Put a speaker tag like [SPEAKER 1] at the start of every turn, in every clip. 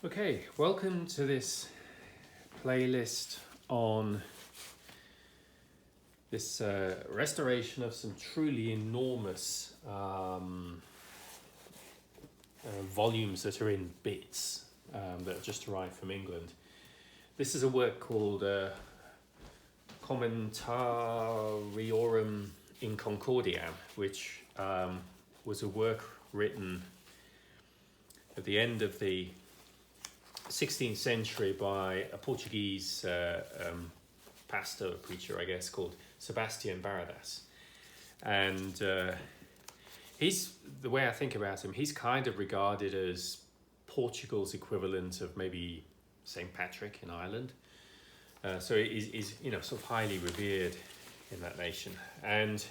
[SPEAKER 1] Okay, welcome to this playlist on this restoration of some truly enormous volumes that are in bits that have just arrived from England. This is a work called Commentarium in Concordiam, which was a work written at the end of the 16th century by a Portuguese pastor, preacher, I guess, called Sebastian Barraddii. And he's, the way I think about him, he's kind of regarded as Portugal's equivalent of maybe St. Patrick in Ireland. So he's sort of highly revered in that nation. And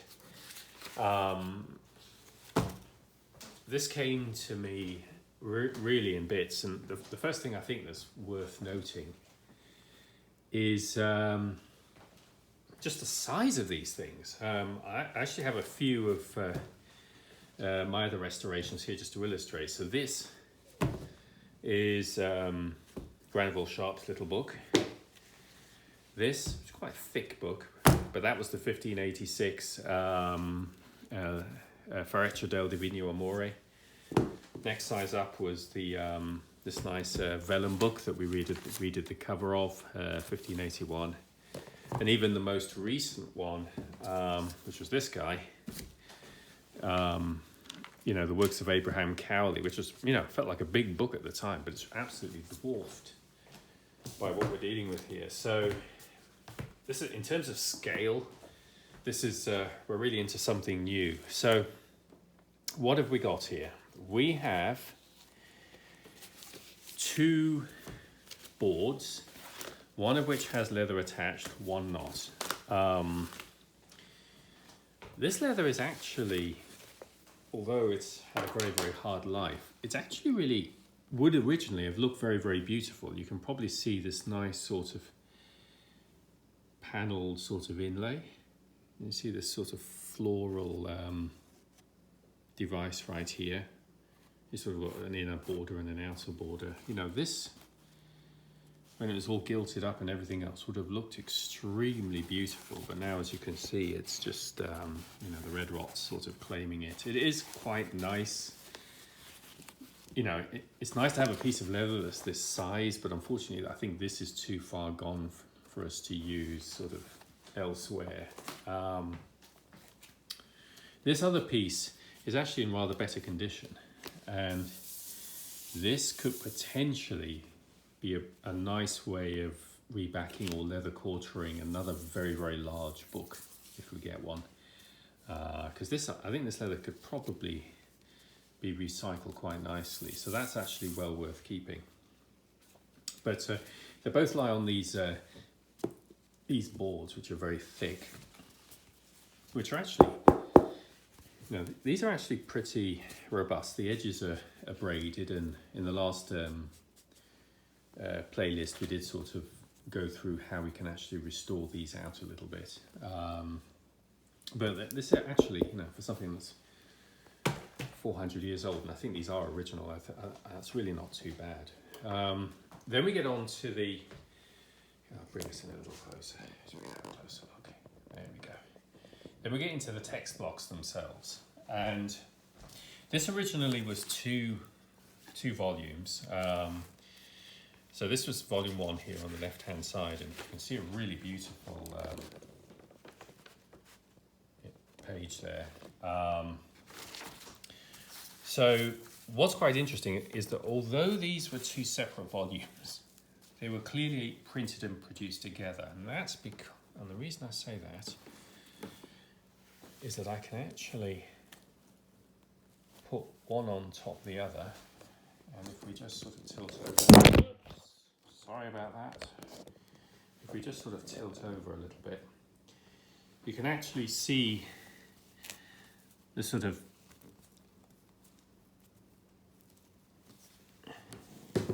[SPEAKER 1] this came to me really in bits, and the first thing I think that's worth noting is just the size of these things. I actually have a few of my other restorations here just to illustrate. So this is Granville Sharp's little book. This is quite a thick book, but that was the 1586 Fareccia del Divino Amore. Next size up was the this nice vellum book that we redid the cover of, 1581, and even the most recent one, which was this guy, the works of Abraham Cowley, which was felt like a big book at the time, but it's absolutely dwarfed by what we're dealing with here. So this is, in terms of scale, this is we're really into something new. So what have we got here? We have two boards, one of which has leather attached, one not. This leather is actually, although it's had a very, very hard life, it's actually really would originally have looked very, very beautiful. You can probably see this nice sort of panelled sort of inlay. You see this sort of floral device right here. You sort of got an inner border and an outer border. This, when it was all gilded up and everything else, would have looked extremely beautiful. But now, as you can see, it's just, the red rot's sort of claiming it. It is quite nice. It's nice to have a piece of leather that's this size, but unfortunately, I think this is too far gone for us to use sort of elsewhere. This other piece is actually in rather better condition. And this could potentially be a nice way of rebacking or leather quartering another very, very large book, if we get one. Because I think this leather could probably be recycled quite nicely. So that's actually well worth keeping. But they both lie on these boards, which are very thick, which are actually... these are actually pretty robust. The edges are braided, and in the last playlist we did sort of go through how we can actually restore these out a little bit. But this actually, for something that's 400 years old, and I think these are original, that's really not too bad. Then we get on to the... I'll bring this in a little closer so we can have a closer look. There we go. Then we get into the text blocks themselves, and this originally was two volumes. So this was volume 1 here on the left hand side, and you can see a really beautiful page there. So what's quite interesting is that although these were two separate volumes, they were clearly printed and produced together, and that's because, and the reason I say that is that I can actually put one on top of the other, and if we just sort of tilt over, sorry about that, if we just sort of tilt over a little bit, you can actually see the sort of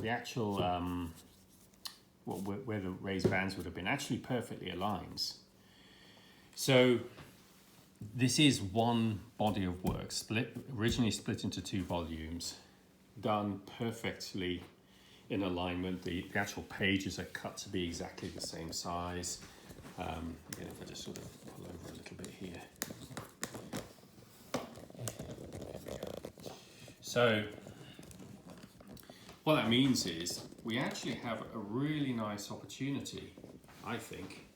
[SPEAKER 1] the actual where the raised bands would have been actually perfectly aligns. So this is one body of work, originally split into two volumes, done perfectly in alignment. The actual pages are cut to be exactly the same size. Again, if I just sort of pull over a little bit here. So what that means is we actually have a really nice opportunity, I think,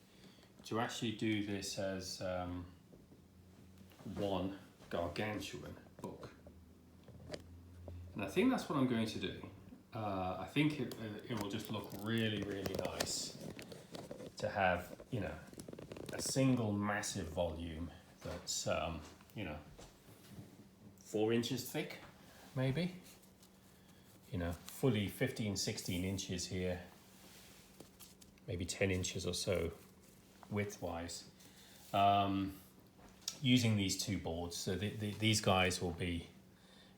[SPEAKER 1] to actually do this as one gargantuan book. And I think that's what I'm going to do. I think it will just look really, really nice to have, you know, a single massive volume that's, you know, 4 inches thick, maybe. You know, fully 15, 16 inches here, maybe 10 inches or so width-wise. Using these 2 boards, so these guys will be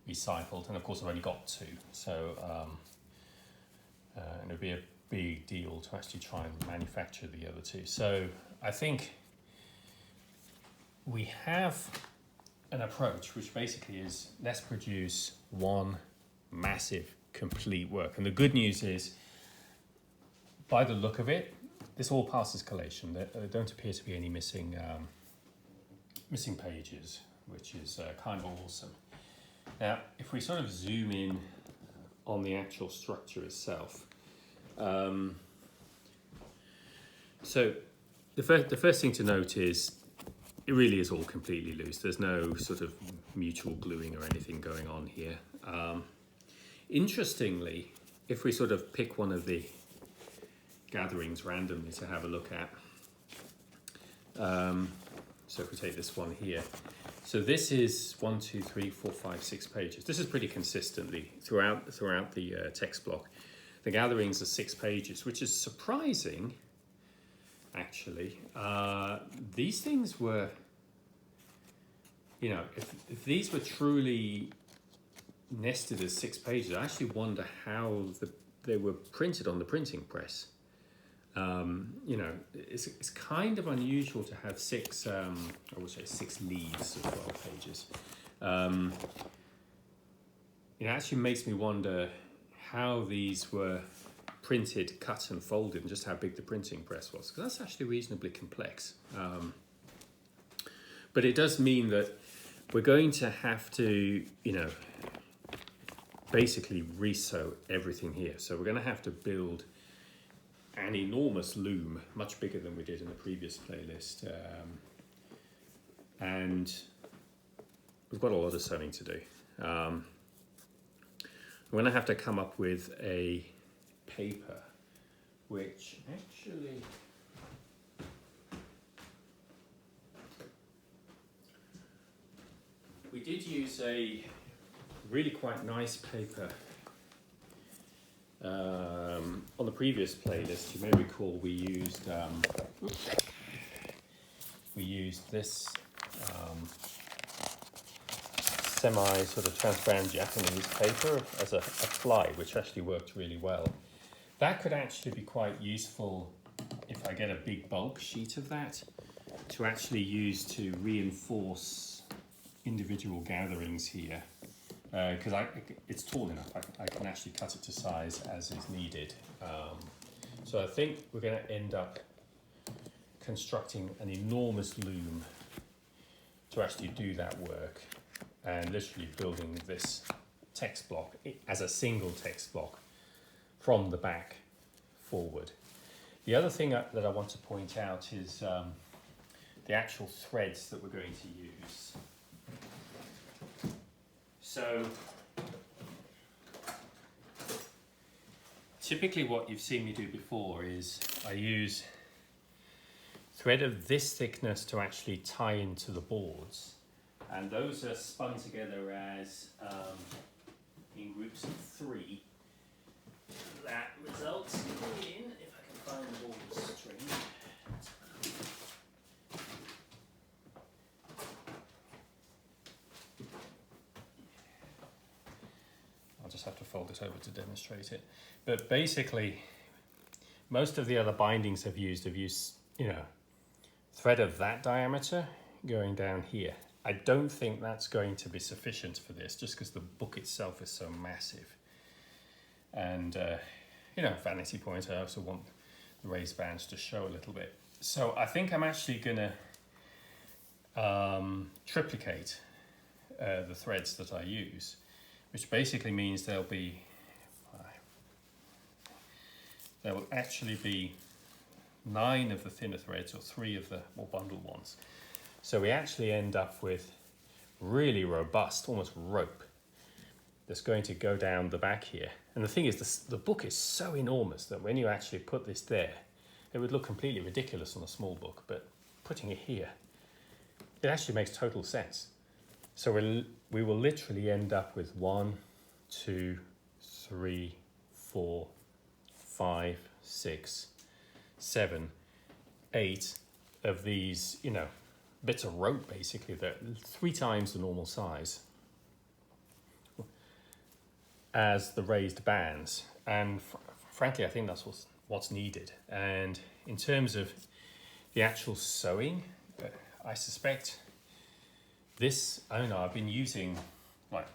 [SPEAKER 1] recycled, and of course I've only got 2, so and it'll be a big deal to actually try and manufacture the other 2. So I think we have an approach which basically is, let's produce one massive complete work. And the good news is, by the look of it, this all passes collation. There don't appear to be any missing pages, which is kind of awesome. Now, if we sort of zoom in on the actual structure itself, so the first thing to note is it really is all completely loose. There's no sort of mutual gluing or anything going on here. Interestingly, if we sort of pick one of the gatherings randomly to have a look at, so if we take this one here, so this is 1, 2, 3, 4, 5, 6 pages. This is pretty consistently throughout the text block. The gatherings are 6 pages, which is surprising, actually. These things were, you know, if these were truly nested as 6 pages, I actually wonder how they were printed on the printing press. You know, it's kind of unusual to have 6, I would say 6 leaves of 12 pages. It actually makes me wonder how these were printed, cut and folded, and just how big the printing press was, because that's actually reasonably complex. But it does mean that we're going to have to, you know, basically resew everything here. So we're going to have to build an enormous loom, much bigger than we did in the previous playlist, and we've got a lot of sewing to do. I'm going to have to come up with a paper which actually we did use a really quite nice paper on the previous playlist. You may recall we used this semi sort of transparent Japanese paper as a fly, which actually worked really well. That could actually be quite useful if I get a big bulk sheet of that to actually use to reinforce individual gatherings here. Because it's tall enough, I can actually cut it to size as is needed. So I think we're going to end up constructing an enormous loom to actually do that work, and literally building this text block as a single text block from the back forward. The other thing that I want to point out is the actual threads that we're going to use. So typically what you've seen me do before is I use thread of this thickness to actually tie into the boards, and those are spun together as in groups of 3. That results in, if I can find the board string, I'll just have to fold it over to demonstrate it. But basically, most of the other bindings I've used, you know, thread of that diameter going down here. I don't think that's going to be sufficient for this, just because the book itself is so massive. And you know, vanity point. I also want the raised bands to show a little bit. So I think I'm actually gonna triplicate the threads that I use, which basically means there will actually be 9 of the thinner threads or 3 of the more bundled ones. So we actually end up with really robust, almost rope that's going to go down the back here. And the thing is, the book is so enormous that when you actually put this there, it would look completely ridiculous on a small book, but putting it here, it actually makes total sense. So we will literally end up with 1, 2, 3, 4, 5, 6, 7, 8 of these, you know, bits of rope basically that 3 times the normal size as the raised bands. And frankly, I think that's what's needed. And in terms of the actual sewing, I suspect this, I don't know, I've been using like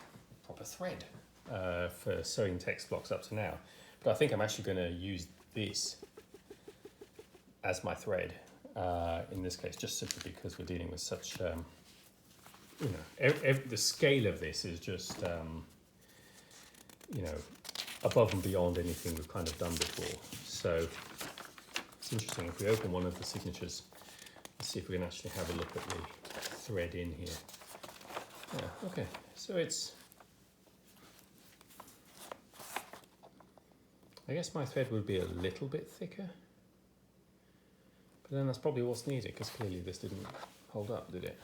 [SPEAKER 1] proper thread for sewing text blocks up to now, but I think I'm actually going to use this as my thread in this case, just simply because we're dealing with such, you know, the scale of this is just, you know, above and beyond anything we've kind of done before. So it's interesting, if we open one of the signatures, let's see if we can actually have a look at the thread in here. Yeah, okay, so it's, I guess my thread would be a little bit thicker, but then that's probably what's needed, because clearly this didn't hold up, did it?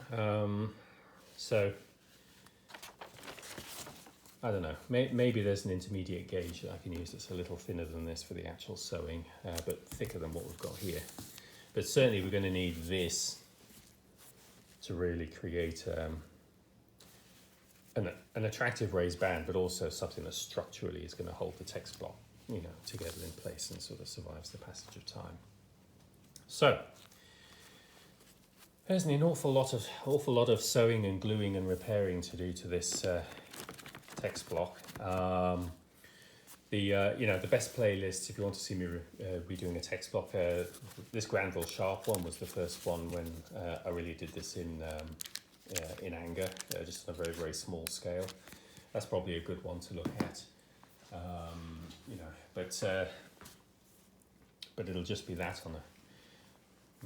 [SPEAKER 1] So I don't know, maybe there's an intermediate gauge that I can use that's a little thinner than this for the actual sewing, but thicker than what we've got here. But certainly we're going to need this to really create an attractive raised band, but also something that structurally is going to hold the text block, you know, together in place and sort of survives the passage of time. So there's an awful lot of sewing and gluing and repairing to do to this text block. You know, the best playlist, if you want to see me redoing a text block, this Granville Sharp one was the first one when I really did this in anger, just on a very, very small scale. That's probably a good one to look at, you know, but it'll just be that on a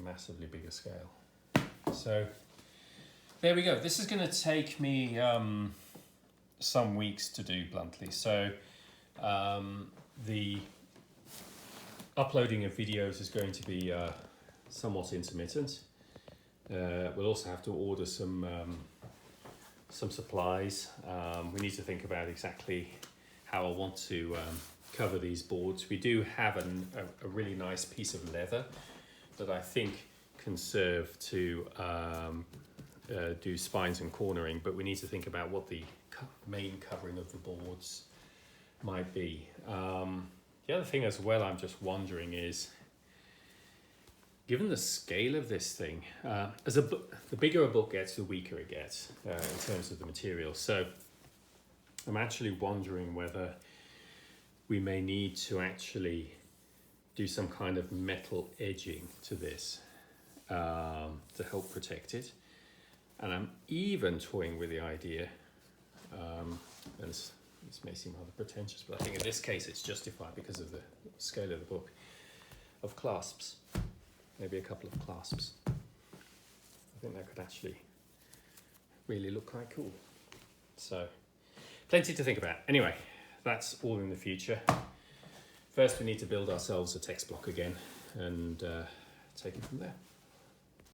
[SPEAKER 1] massively bigger scale. So there we go. This is going to take me some weeks to do, bluntly. So the uploading of videos is going to be somewhat intermittent. We'll also have to order some supplies. We need to think about exactly how I want to cover these boards. We do have a really nice piece of leather that I think can serve to do spines and cornering, but we need to think about what the main covering of the boards might be. The other thing as well I'm just wondering is, given the scale of this thing, the bigger a book gets, the weaker it gets in terms of the material. So I'm actually wondering whether we may need to actually do some kind of metal edging to this to help protect it. And I'm even toying with the idea, and this may seem rather pretentious, but I think in this case it's justified because of the scale of the book, of clasps. Maybe a couple of clasps. I think that could actually really look quite cool. So, plenty to think about. Anyway, that's all in the future. First we need to build ourselves a text block again and take it from there.